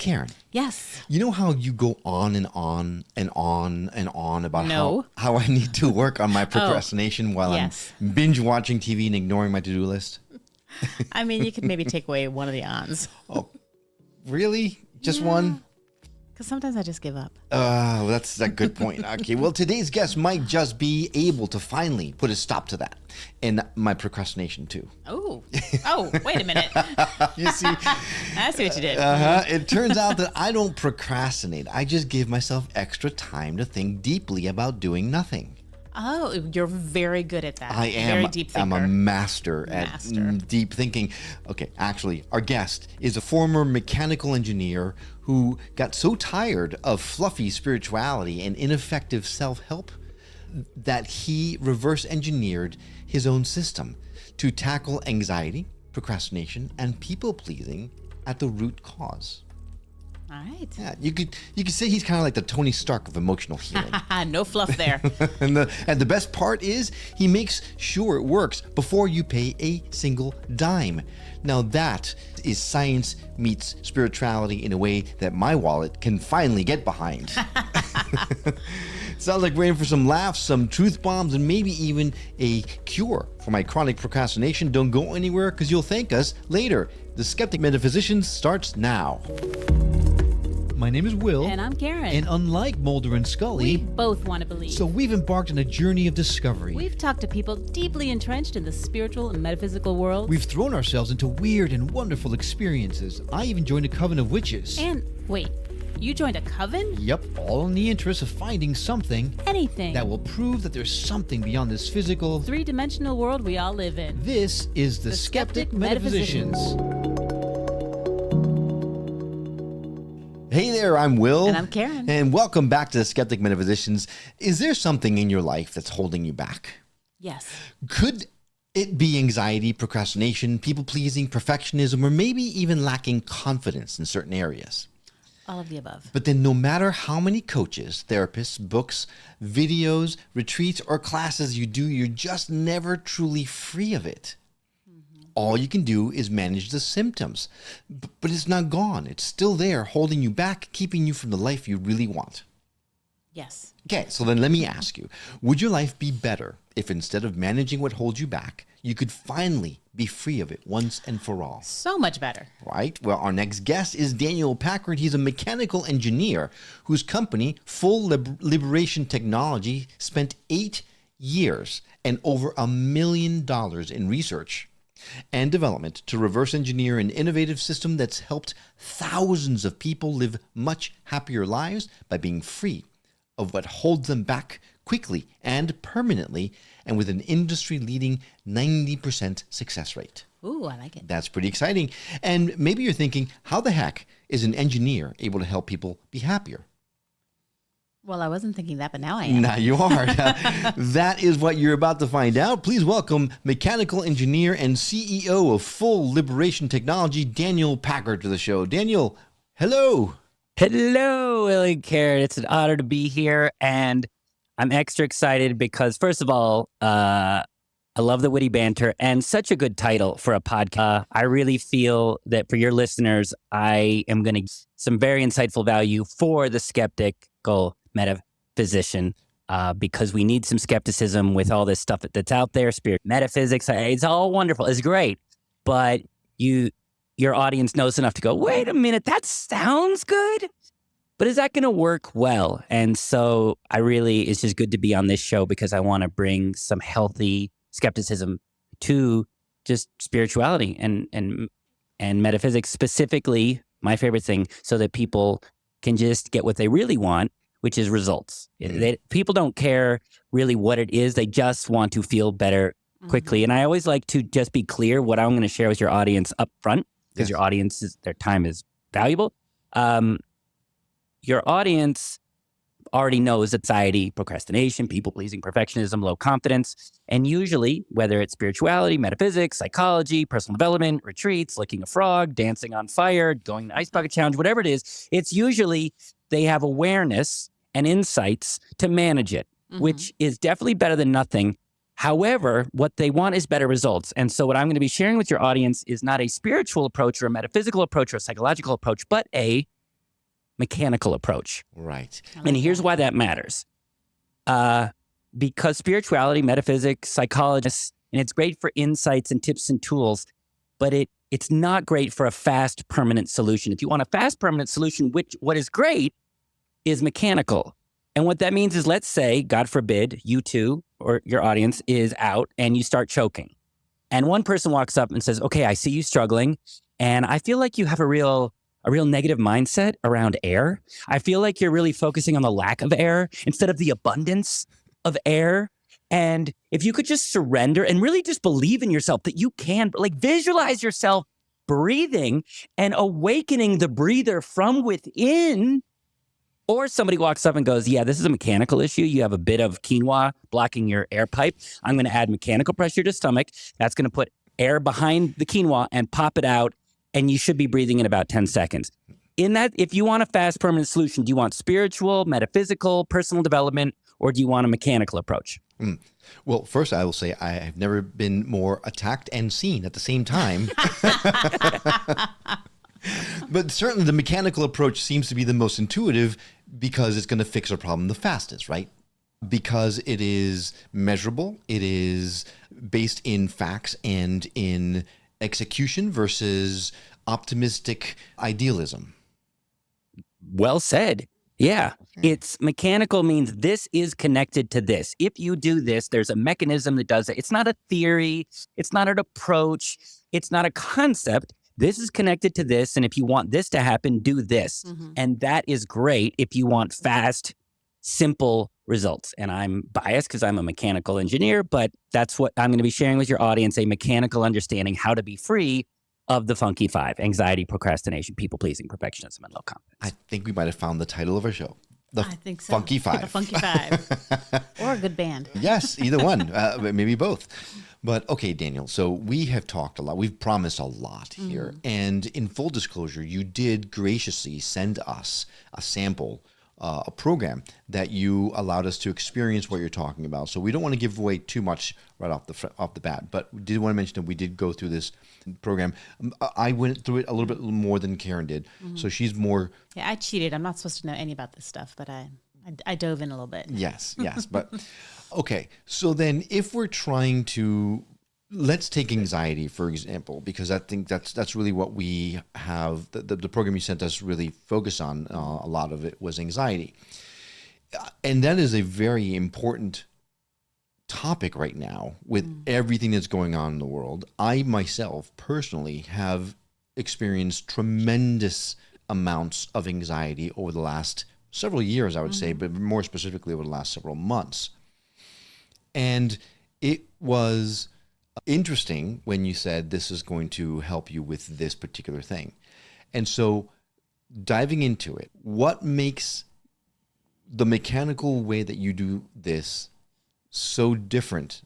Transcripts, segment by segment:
Karen. Yes. You know how you go on and on and on and on about No. how I need to work on my procrastination while yes. I'm binge watching TV and ignoring my to-do list? I mean, you could maybe take away one of the ons. Oh, really? Just one? Because sometimes I just give up. Well, that's a good point. Okay, well, today's guest might just be able to finally put a stop to that and my procrastination too. Oh, wait a minute. You see? I see what you did. It turns out that I don't procrastinate. I just give myself extra time to think deeply about doing nothing. Oh, you're very good at that. I am. Very deep thinker. I'm a master at deep thinking. Okay, actually, our guest is a former mechanical engineer who got so tired of fluffy spirituality and ineffective self-help that he reverse engineered his own system to tackle anxiety, procrastination, and people-pleasing at the root cause. All right. Yeah, you could say he's kind of like the Tony Stark of emotional healing. No fluff there. and the best part is he makes sure it works before you pay a single dime. Now that is science meets spirituality in a way that my wallet can finally get behind. Sounds like we're in for some laughs, some truth bombs, and maybe even a cure for my chronic procrastination. Don't go anywhere because you'll thank us later. The Skeptic Metaphysicians starts now. My name is Will. And I'm Karen. And unlike Mulder and Scully, we both want to believe. so we've embarked on a journey of discovery. We've talked to people deeply entrenched in the spiritual and metaphysical world. We've thrown ourselves into weird and wonderful experiences. I even joined a coven of witches. And wait, you joined a coven? Yep, all in the interest of finding something Anything. that will prove that there's something beyond this physical, three-dimensional world we all live in. This is the Skeptic Metaphysicians. Hey there, I'm Will. And I'm Karen. And welcome back to the Skeptic Metaphysicians. Is there something in your life that's holding you back? Yes. Could it be anxiety, procrastination, people-pleasing, perfectionism, or maybe even lacking confidence in certain areas? All of the above. But then no matter how many coaches, therapists, books, videos, retreats, or classes you do, you're just never truly free of it. All you can do is manage the symptoms, but it's not gone. It's still there, holding you back, keeping you from the life you really want. Yes. Okay, so then let me ask you, would your life be better if instead of managing what holds you back, you could finally be free of it once and for all? So much better. Right? Well, our next guest is Daniel Packard. He's a mechanical engineer whose company, Full Liberation Technology, spent 8 years and over $1 million in research and development to reverse engineer an innovative system that's helped thousands of people live much happier lives by being free of what holds them back quickly and permanently, and with an industry-leading 90% success rate. Ooh, I like it. That's pretty exciting. And maybe you're thinking, how the heck is an engineer able to help people be happier? Well, I wasn't thinking that, but now I am. Now you are. That is what you're about to find out. Please welcome mechanical engineer and CEO of Full Liberation Technology, Daniel Packard, to the show. Daniel, hello. Hello, Will and Karen. It's an honor to be here, and I'm extra excited because, first of all, I love the witty banter and such a good title for a podcast. I really feel that for your listeners, I am going to give some very insightful value for the skeptical metaphysician because we need some skepticism with all this stuff that's out there, spirit, metaphysics. It's all wonderful. It's great. But your audience knows enough to go, wait a minute, that sounds good. But is that going to work well? And so it's just good to be on this show because I want to bring some healthy skepticism to just spirituality and metaphysics, specifically my favorite thing, so that people can just get what they really want, which is results. People don't care really what it is. They just want to feel better quickly. And I always like to just be clear what I'm going to share with your audience up front, because your audience, their time is valuable. Your audience already knows anxiety, procrastination, people-pleasing, perfectionism, low confidence. And usually, whether it's spirituality, metaphysics, psychology, personal development, retreats, licking a frog, dancing on fire, going to Ice Bucket Challenge, whatever it is, it's usually they have awareness and insights to manage it, which is definitely better than nothing. However, what they want is better results. And so what I'm going to be sharing with your audience is not a spiritual approach or a metaphysical approach or a psychological approach, but a mechanical approach. Right. And here's why that matters. Because spirituality, metaphysics, psychologists, and it's great for insights and tips and tools, but it's not great for a fast, permanent solution. If you want a fast, permanent solution, what is great is mechanical. And what that means is, let's say, God forbid, you two or your audience is out and you start choking. And one person walks up and says, okay, I see you struggling. And I feel like you have a real negative mindset around air. I feel like you're really focusing on the lack of air instead of the abundance of air. And if you could just surrender and really just believe in yourself that you can, like, visualize yourself breathing and awakening the breather from within. Or somebody walks up and goes, yeah, this is a mechanical issue. You have a bit of quinoa blocking your air pipe. I'm going to add mechanical pressure to stomach. That's going to put air behind the quinoa and pop it out. And you should be breathing in about 10 seconds. In that, if you want a fast, permanent solution, do you want spiritual, metaphysical, personal development, or do you want a mechanical approach? Well, first, I will say I have never been more attacked and seen at the same time. But certainly the mechanical approach seems to be the most intuitive because it's going to fix a problem the fastest, right? Because it is measurable, it is based in facts and in execution versus optimistic idealism. Well said. Yeah. It's mechanical means this is connected to this. If you do this, there's a mechanism that does it. It's not a theory. It's not an approach. It's not a concept. This is connected to this. And if you want this to happen, do this. And that is great if you want fast, simple results. And I'm biased because I'm a mechanical engineer, but that's what I'm going to be sharing with your audience, a mechanical understanding how to be free of the funky five: anxiety, procrastination, people-pleasing, perfectionism, and low confidence. I think we might have found the title of our show. I think so. Funky Five. The Funky Five. Or a good band. Yes, either one, maybe both. But okay, Daniel, so we have talked a lot. We've promised a lot here. And in full disclosure, you did graciously send us a sample, a program that you allowed us to experience what you're talking about. So we don't want to give away too much right off the bat, but we did want to mention that we did go through this program. I went through it a little bit more than Karen did. So she's more... Yeah, I cheated. I'm not supposed to know any about this stuff, but I dove in a little bit. Yes. But okay. So then if we're trying to, let's take anxiety, for example, because I think that's really what we have. The program you sent us really focused on, a lot of it was anxiety. And that is a very important topic right now with everything that's going on in the world. I myself personally have experienced tremendous amounts of anxiety over the last several years, I would say, but more specifically over the last several months. And it was interesting when you said this is going to help you with this particular thing. And so diving into it, what makes the mechanical way that you do this so different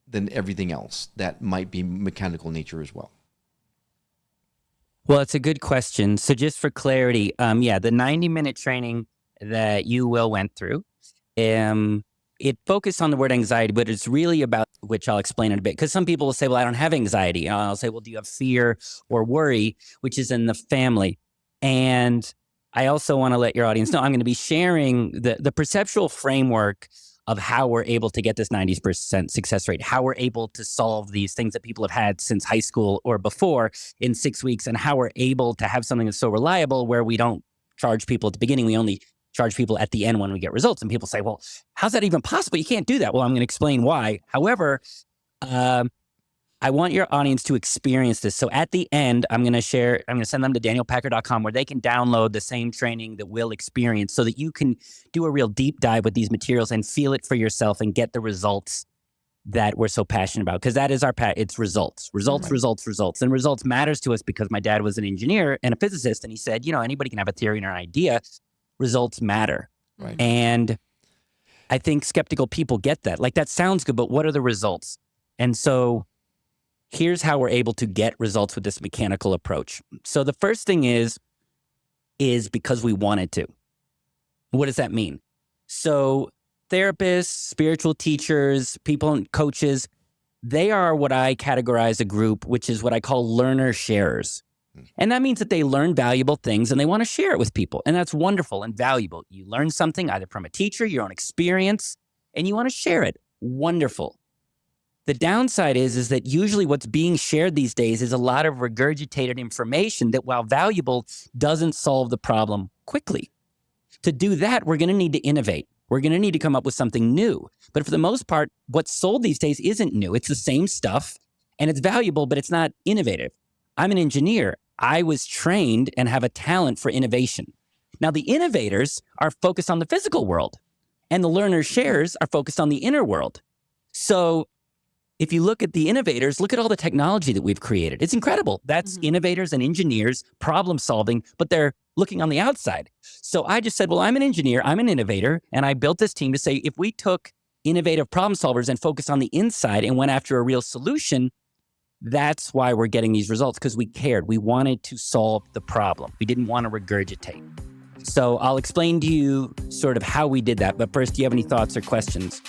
than everything else that might be mechanical nature as well? Well, it's a good question. So just for clarity, the 90-minute training that you went through, it focused on the word anxiety, but it's really about, which I'll explain in a bit, because some people will say, well, I don't have anxiety. And I'll say, well, do you have fear or worry, which is in the family? And I also want to let your audience know, I'm going to be sharing the perceptual framework of how we're able to get this 90% success rate, how we're able to solve these things that people have had since high school or before in 6 weeks, and how we're able to have something that's so reliable where we don't charge people at the beginning. We only charge people at the end when we get results. And people say, well, how's that even possible? You can't do that. Well, I'm going to explain why. However, I want your audience to experience this. So at the end, I'm going to send them to danielpackard.com where they can download the same training that we'll experience so that you can do a real deep dive with these materials and feel it for yourself and get the results that we're so passionate about. Because that is it's results. Results. And results matters to us because my dad was an engineer and a physicist. And he said, anybody can have a theory and an idea. Results matter. Right. And I think skeptical people get that. Like, that sounds good, but what are the results? And so here's how we're able to get results with this mechanical approach. So the first thing is because we wanted to. What does that mean? So therapists, spiritual teachers, people, coaches, they are what I categorize a group, which is what I call learner sharers. And that means that they learn valuable things and they want to share it with people. And that's wonderful and valuable. You learn something either from a teacher, your own experience, and you want to share it. Wonderful. The downside is that usually what's being shared these days is a lot of regurgitated information that, while valuable, doesn't solve the problem quickly. To do that, we're going to need to innovate. We're going to need to come up with something new. But for the most part, what's sold these days isn't new. It's the same stuff and it's valuable, but it's not innovative. I'm an engineer. I was trained and have a talent for innovation. Now, the innovators are focused on the physical world and the learner shares are focused on the inner world. So if you look at the innovators, look at all the technology that we've created. It's incredible. That's innovators and engineers problem solving, but they're looking on the outside. So I just said, well, I'm an engineer, I'm an innovator, and I built this team to say, if we took innovative problem solvers and focused on the inside and went after a real solution, that's why we're getting these results, because we cared. We wanted to solve the problem. We didn't want to regurgitate. So I'll explain to you sort of how we did that. But first, do you have any thoughts or questions?